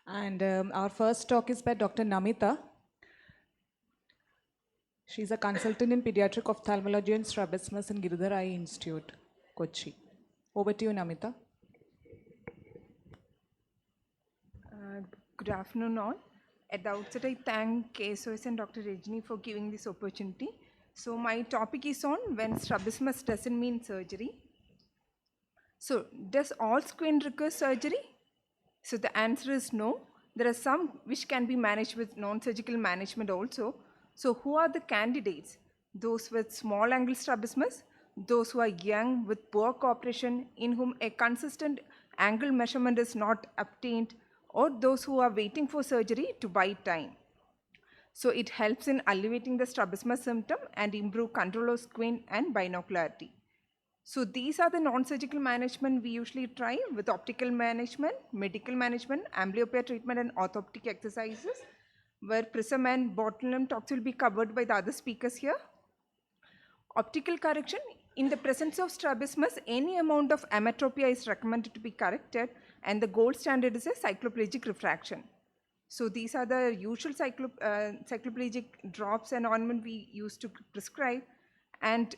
And our first talk is by Dr. NAMITHA. She's a consultant in pediatric ophthalmology and Strabismus in Giridhar Eye Institute, Kochi. Over to you, NAMITHA. Good afternoon all. At the outset, I thank KSOS and Dr. Rajni for giving this opportunity. So my topic is on when strabismus doesn't mean surgery. So does all squint require surgery? So the answer is no. There are some which can be managed with non-surgical management also. So who are the candidates? Those with small angle strabismus, those who are young with poor cooperation in whom a consistent angle measurement is not obtained, or those who are waiting for surgery to buy time. So it helps in alleviating the strabismus symptom and improve control of squint and binocularity. So these are the non-surgical management we usually try with optical management, medical management, amblyopia treatment and orthoptic exercises, where prism and botulinum tox will be covered by the other speakers here. Optical correction, in the presence of strabismus, any amount of ametropia is recommended to be corrected, and the gold standard is a cycloplegic refraction. So these are the usual cycloplegic drops and ointment we use to prescribe. And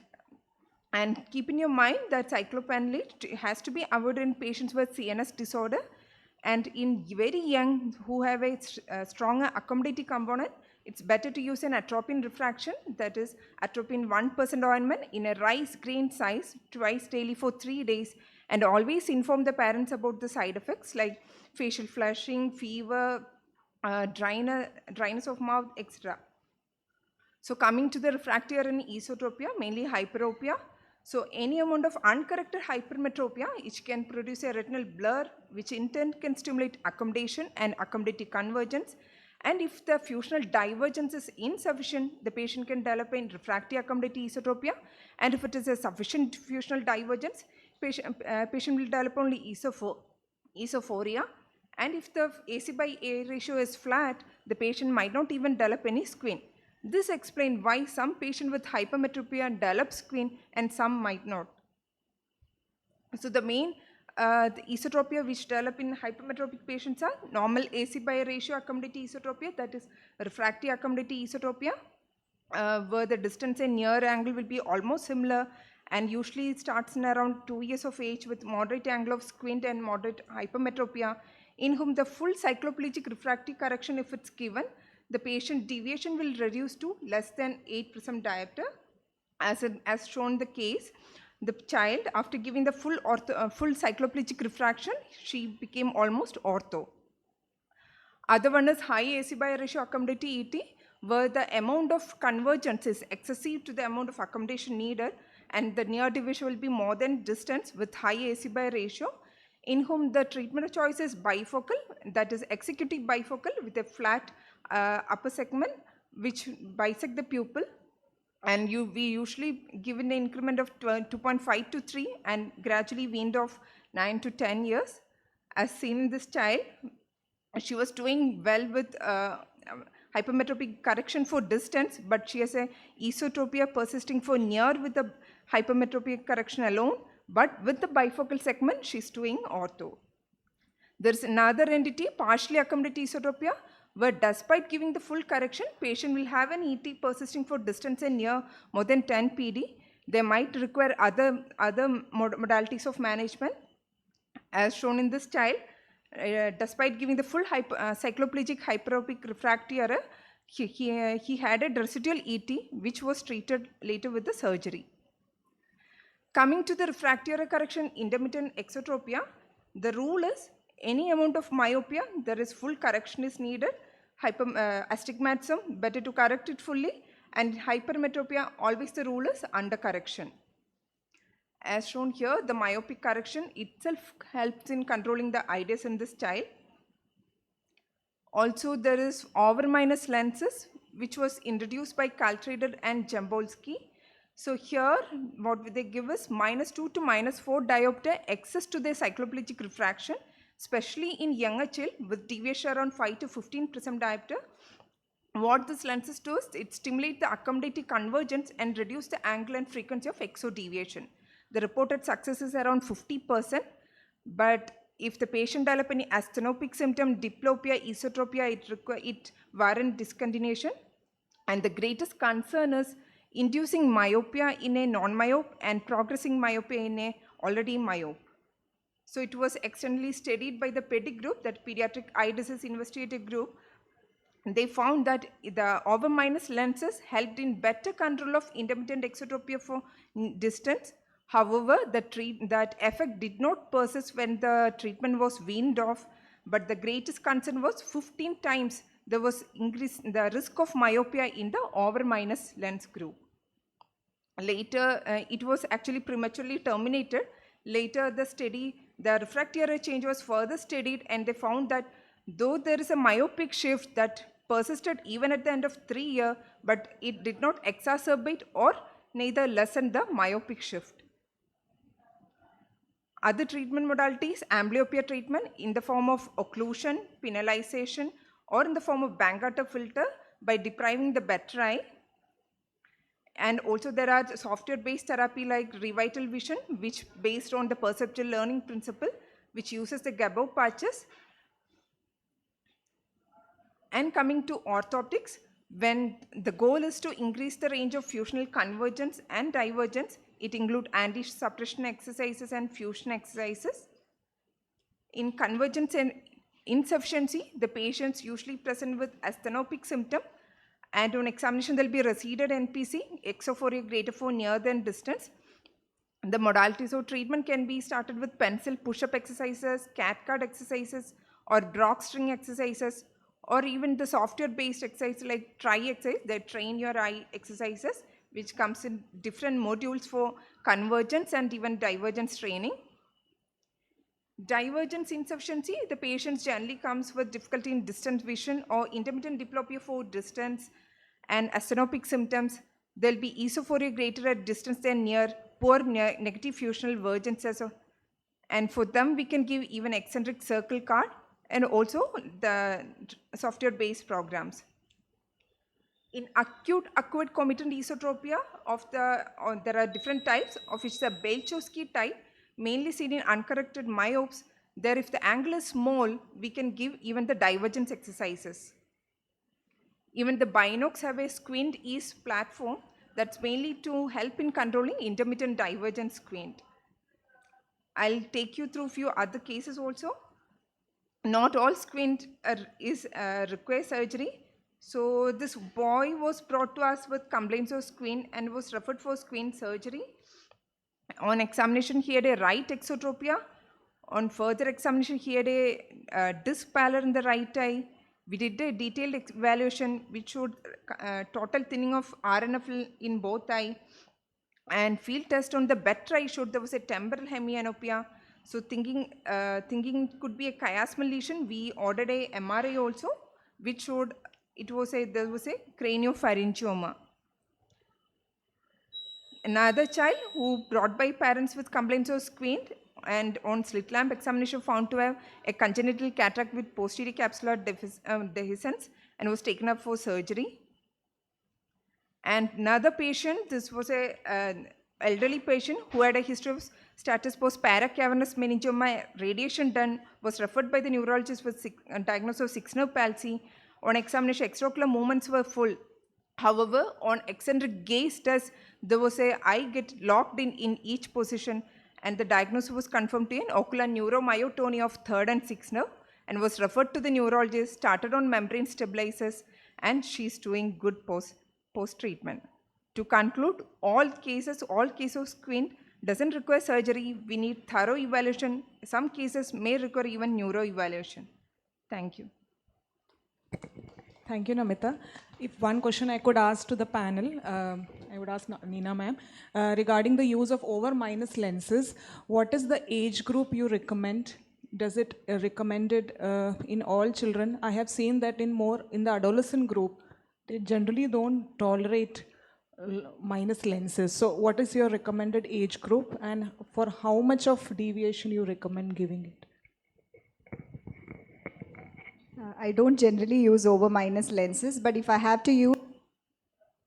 keep in your mind that cyclopentolate has to be avoided in patients with CNS disorder, and in very young who have a stronger accommodative component, it's better to use an atropine refraction, that is atropine 1% ointment in a rice grain size twice daily for 3 days, and always inform the parents about the side effects like facial flushing, fever, dryness of mouth, etc. So coming to the refractive error in esotropia, mainly hyperopia. So any amount of uncorrected hypermetropia, which can produce a retinal blur, which in turn can stimulate accommodation and accommodative convergence. And if the fusional divergence is insufficient, the patient can develop a refractive accommodative esotropia. And if it is a sufficient fusional divergence, patient will develop only esophoria. And if the AC by A ratio is flat, the patient might not even develop any squint. This explains why some patients with hypermetropia develop squint and some might not. So the main the esotropia which develop in hypermetropic patients are normal AC by ratio accommodative esotropia, that is refractive accommodative esotropia, where the distance and near angle will be almost similar, and usually it starts in around 2 years of age with moderate angle of squint and moderate hypermetropia, in whom the full cycloplegic refractive correction, if it's given, the patient deviation will reduce to less than 8 prism diopter. As shown the case, the child, after giving the full cycloplegic refraction, she became almost ortho. Other one is high AC by ratio accommodative ET, where the amount of convergence is excessive to the amount of accommodation needed, and the near deviation will be more than distance with high AC by ratio, in whom the treatment choice is bifocal, that is executive bifocal with a flat upper segment which bisect the pupil, and we usually give in the increment of 2.5 to 3 and gradually weaned off 9 to 10 years. As seen in this child, she was doing well with hypermetropic correction for distance, but she has a esotropia persisting for near with the hypermetropic correction alone, but with the bifocal segment she's doing ortho. There is another entity, partially accommodative esotropia, where despite giving the full correction, patient will have an ET persisting for distance and near more than 10 PD. They might require other modalities of management. As shown in this child, despite giving the full cycloplegic hyperopic refractive error, he had a residual ET which was treated later with the surgery. Coming to the refractive error correction intermittent exotropia, the rule is any amount of myopia, there is full correction is needed. Astigmatism, better to correct it fully, and hypermetropia, always the rule is under correction. As shown here, the myopic correction itself helps in controlling the iris in this child. Also, there is over minus lenses, which was introduced by Kaltrader and Jambolski. So here, what they give is -2 to -4 diopter excess to the cycloplegic refraction, especially in younger children with deviation around 5 to 15 prism diopter. What this lenses do is it stimulates the accommodative convergence and reduce the angle and frequency of exodeviation. The reported success is around 50%, but if the patient develop any asthenopic symptom, diplopia, esotropia, it warrant discontinuation. And the greatest concern is inducing myopia in a non-myope and progressing myopia in a already myope. So it was extensively studied by the PEDI group, that pediatric eye disease investigative group. They found that the over minus lenses helped in better control of intermittent exotropia for distance. However, that effect did not persist when the treatment was weaned off, but the greatest concern was 15 times there was increase in the risk of myopia in the over minus lens group. Later, it was actually prematurely terminated. Later, the refractive error change was further studied, and they found that though there is a myopic shift that persisted even at the end of 3 years, but it did not exacerbate or neither lessen the myopic shift. Other treatment modalities, amblyopia treatment in the form of occlusion, penalization, or in the form of Bangarter filter by depriving the better eye. And also there are software-based therapy like Revital Vision, which based on the perceptual learning principle, which uses the Gabo patches. And coming to orthoptics, when the goal is to increase the range of fusional convergence and divergence, it includes anti-suppression exercises and fusion exercises. In convergence and insufficiency, the patients usually present with asthenopic symptom, and on examination there will be receded NPC, exophoria greater for near than distance. The modalities of treatment can be started with pencil push-up exercises, cat card exercises, or Brock string exercises, or even the software-based exercise like try exercise, that train your eye exercises, which comes in different modules for convergence and even divergence training. Divergence insufficiency, the patients generally comes with difficulty in distant vision or intermittent diplopia for distance and asthenopic symptoms. There will be esophoria greater at distance than near, poor negative fusional vergences. And for them, we can give even eccentric circle card and also the software-based programs. In acute acquired comitant esotropia, there are different types, of which the Belchowski type, mainly seen in uncorrected myopes. There, if the angle is small, we can give even the divergence exercises. Even the binocs have a squint ease platform that's mainly to help in controlling intermittent divergence squint. I'll take you through a few other cases also. Not all squint requires surgery. So this boy was brought to us with complaints of squint and was referred for squint surgery. On examination, he had a right exotropia. On further examination, he had a disc pallor in the right eye. We did a detailed evaluation which showed total thinning of RNF in both eye. And field test on the better eye showed there was a temporal hemianopia. So thinking it could be a chiasmal lesion, we ordered a MRI also, which showed there was a craniopharyngioma. Another child who brought by parents with complaints of squint and on slit lamp examination found to have a congenital cataract with posterior capsular dehiscence and was taken up for surgery. And another patient, this was an elderly patient who had a history of status post paracavernous meningioma, radiation done, was referred by the neurologist with diagnosis of 6-nerve palsy. On examination, extraocular movements were full. However, on eccentric gaze test, there was a eye get locked in each position, and the diagnosis was confirmed to an ocular neuromyotonia of 3rd and 6th nerve and was referred to the neurologist, started on membrane stabilizers, and she's doing good post-treatment. To conclude, all cases of squint doesn't require surgery. We need thorough evaluation. Some cases may require even neuro evaluation. Thank you. Thank you, Namitha. If one question I could ask to the panel, I would ask Nina ma'am, regarding the use of over minus lenses, what is the age group you recommend? Does it recommended in all children? I have seen that in the adolescent group, they generally don't tolerate minus lenses. So what is your recommended age group, and for how much of deviation you recommend giving it? I don't generally use over minus lenses, but if I have to use,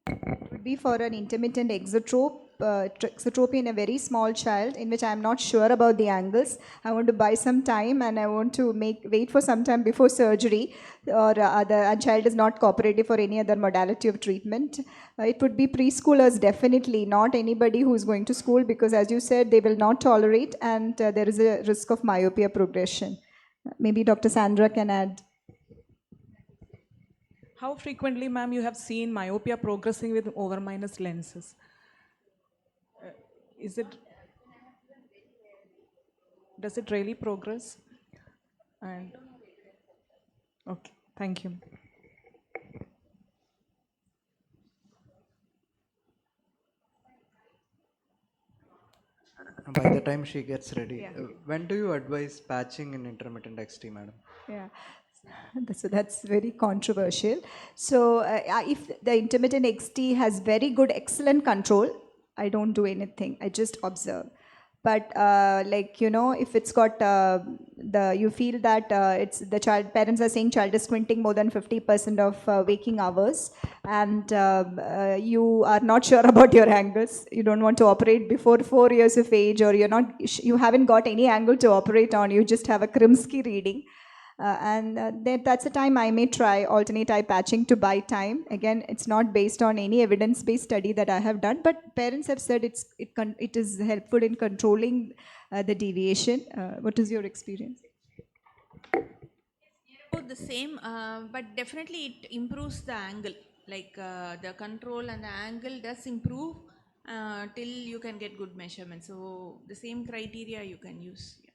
it would be for an intermittent exotrope trexotropy in a very small child in which I am not sure about the angles. I want to buy some time and I want to wait for some time before surgery, or the child is not cooperative for any other modality of treatment. It would be preschoolers definitely, not anybody who is going to school, because as you said, they will not tolerate, and there is a risk of myopia progression. Maybe Dr. Sandra can add. How frequently, ma'am, you have seen myopia progressing with over minus lenses? Is it, does it really progress? And, okay, thank you. By the time she gets ready, when do you advise patching in intermittent XT, madam? Yeah, so that's very controversial. So if the intermittent XT has very good, excellent control, I don't do anything. I just observe. But if it's got you feel that it's the child, parents are saying child is squinting more than 50% of waking hours, and you are not sure about your angles. You don't want to operate before 4 years of age, or you haven't got any angle to operate on. You just have a Krimsky reading. That's a time I may try alternate eye patching to buy time. Again, it's not based on any evidence-based study that I have done, but parents have said it is helpful in controlling the deviation. What is your experience? The same, but definitely it improves the angle. Like the control and the angle does improve till you can get good measurements. So the same criteria you can use. Yeah.